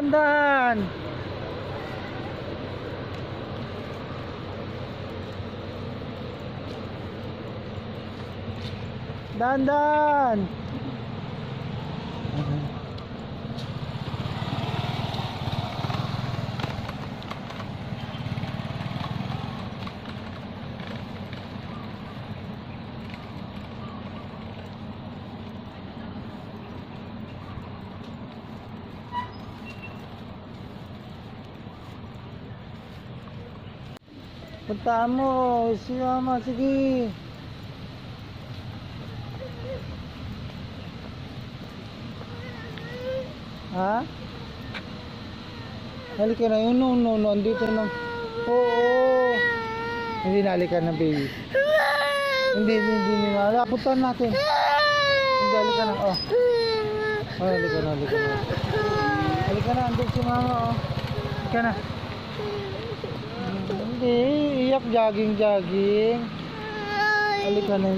Dahan-dahan. Dahan-dahan. Puntaan mo, si mama, sige. Ha? Halika na yun, no, andito na. Oo. Hindi na, halika na, baby. Hindi na. Puntaan natin. Hindi, halika na, oh. Oh, halika na. Halika na, andun si mama, oh. Halika na. Hindi, iyak, jogging. Halika na.